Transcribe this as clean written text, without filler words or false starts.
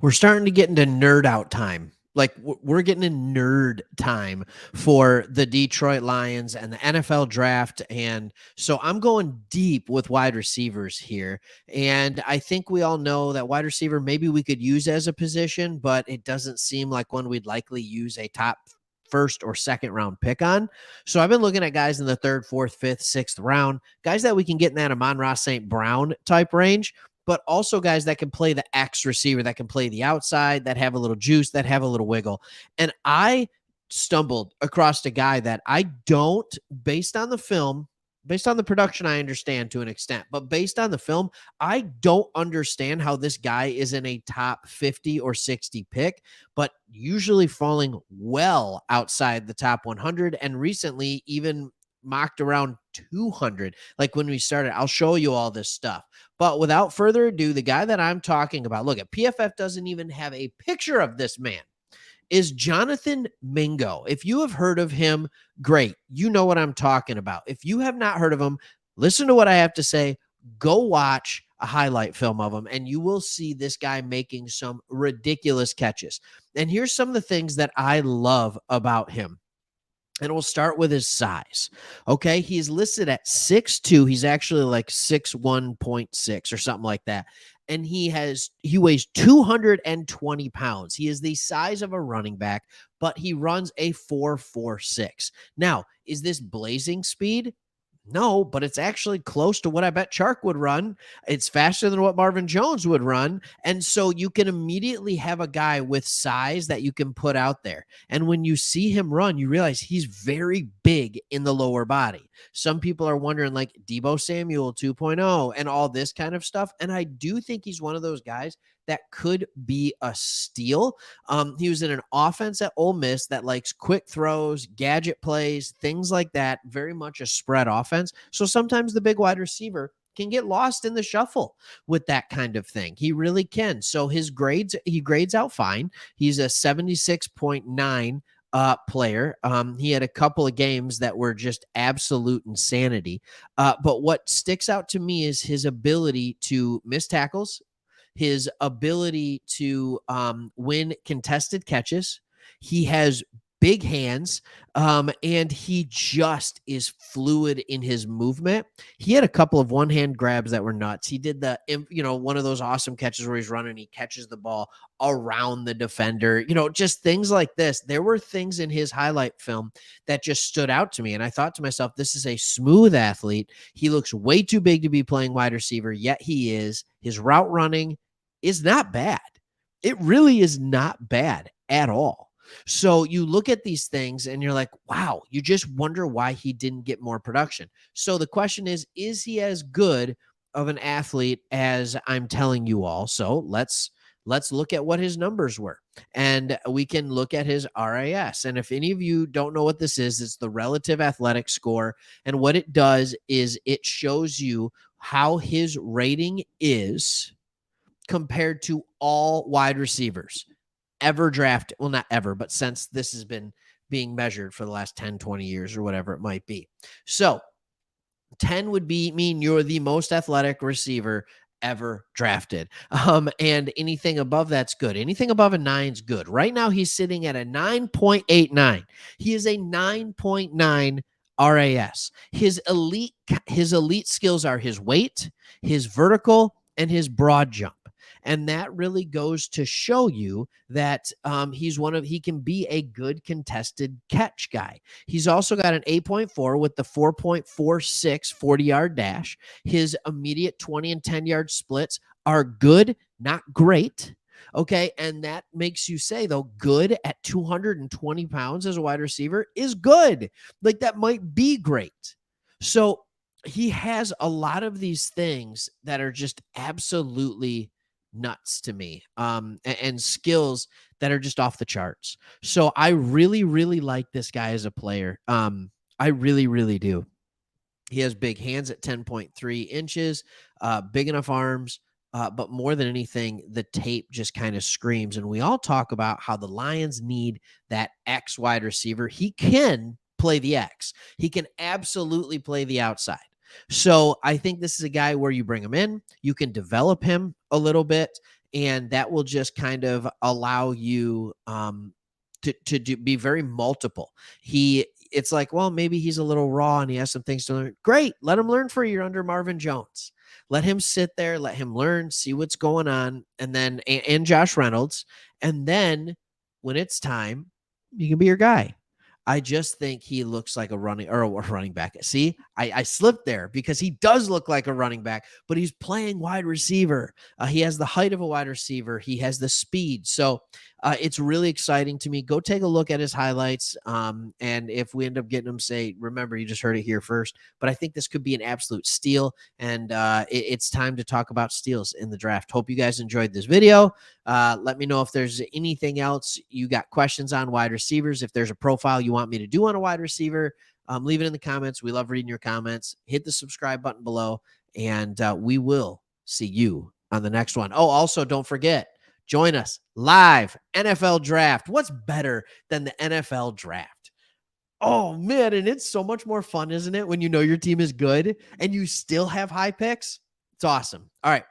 We're starting to get into nerd out time. Like we're getting in nerd time for the Detroit Lions and the NFL draft. And so I'm going deep with wide receivers here. And I think we all know that wide receiver maybe we could use as a position, but it doesn't seem like one we'd likely use a top first or second round pick on. So I've been looking at guys in the third, fourth, fifth, sixth round, guys that we can get in that Amon-Ra St. Brown type range, but also guys that can play the X receiver, that can play the outside, that have a little juice, that have a little wiggle. And I stumbled across a guy that I don't, based on the film, based on the production, I understand to an extent, but based on the film, I don't understand how this guy is in a top 50 or 60 pick, but usually falling well outside the top 100 and recently even mocked around 200. Like when we started, I'll show you all this stuff. But without further ado, the guy that I'm talking about, look at PFF doesn't even have a picture of this man, is Jonathan Mingo. If you have heard of him, great. You know what I'm talking about. If you have not heard of him, listen to what I have to say. Go watch a highlight film of him, and you will see this guy making some ridiculous catches. And here's some of the things that I love about him. And we'll start with his size. Okay. He's listed at 6'2". He's actually like 6'1.6" or something like that. And he weighs 220 pounds. He is the size of a running back, but he runs a 4.46. Now, is this blazing speed? No, but it's actually close to what I bet Chark would run. It's faster than what Marvin Jones would run. And so you can immediately have a guy with size that you can put out there. And when you see him run, you realize he's very big in the lower body. Some people are wondering, like Deebo Samuel 2.0 and all this kind of stuff. And I do think he's one of those guys that could be a steal. He was in an offense at Ole Miss that likes quick throws, gadget plays, things like that, very much a spread offense. So sometimes the big wide receiver can get lost in the shuffle with that kind of thing. He really can. So he grades out fine. He's a 76.9 player. He had a couple of games that were just absolute insanity. But what sticks out to me is his ability to miss tackles, his ability to win contested catches. He has big hands, and he just is fluid in his movement. He had a couple of one-hand grabs that were nuts. He did one of those awesome catches where he's running, he catches the ball around the defender, just things like this. There were things in his highlight film that just stood out to me. And I thought to myself, this is a smooth athlete. He looks way too big to be playing wide receiver, yet he is. His route running is not bad. It really is not bad at all. So you look at these things and you're like, wow, you just wonder why he didn't get more production. So the question is he as good of an athlete as I'm telling you all? So let's look at what his numbers were, and we can look at his RAS. And if any of you don't know what this is, it's the relative athletic score. And what it does is it shows you how his rating is compared to all wide receivers ever drafted. Well, not ever, but since this has been being measured for the last 10, 20 years or whatever it might be. So 10 would mean you're the most athletic receiver ever drafted. And anything above that's good. Anything above a 9 is good. Right now he's sitting at a 9.89. He is a 9.9 RAS. His elite skills are his weight, his vertical, and his broad jump. And that really goes to show you that he can be a good contested catch guy. He's also got an 8.4 with the 4.46 40-yard dash. His immediate 20 and 10-yard splits are good, not great. Okay. And that makes you say, though, good at 220 pounds as a wide receiver is good. Like that might be great. So he has a lot of these things that are just absolutely nuts to me, and skills that are just off the charts. So I really, really like this guy as a player. I really, really do. He has big hands at 10.3 inches, big enough arms, but more than anything, the tape just kind of screams. And we all talk about how the Lions need that X wide receiver. He can play the X. He can absolutely play the outside. So I think this is a guy where you bring him in, you can develop him a little bit, and that will just kind of allow you be very multiple. It's like, well, maybe he's a little raw and he has some things to learn. Great, let him learn for a year under Marvin Jones. Let him sit there, let him learn, see what's going on, and then and Josh Reynolds, and then when it's time, you can be your guy. I just think he looks like a running back. See, I slipped there because he does look like a running back, but he's playing wide receiver. He has the height of a wide receiver. He has the speed. So it's really exciting to me. Go take a look at his highlights. And if we end up getting him, say, remember, you just heard it here first. But I think this could be an absolute steal. And it's time to talk about steals in the draft. Hope you guys enjoyed this video. Let me know if there's anything else you got questions on wide receivers. If there's a profile you want me to do on a wide receiver, leave it in the comments. We love reading your comments. Hit the subscribe button below, and we will see you on the next one. Oh, also, don't forget, join us live NFL draft. What's better than the NFL draft? Oh, man, and it's so much more fun, isn't it, when you know your team is good and you still have high picks? It's awesome. All right.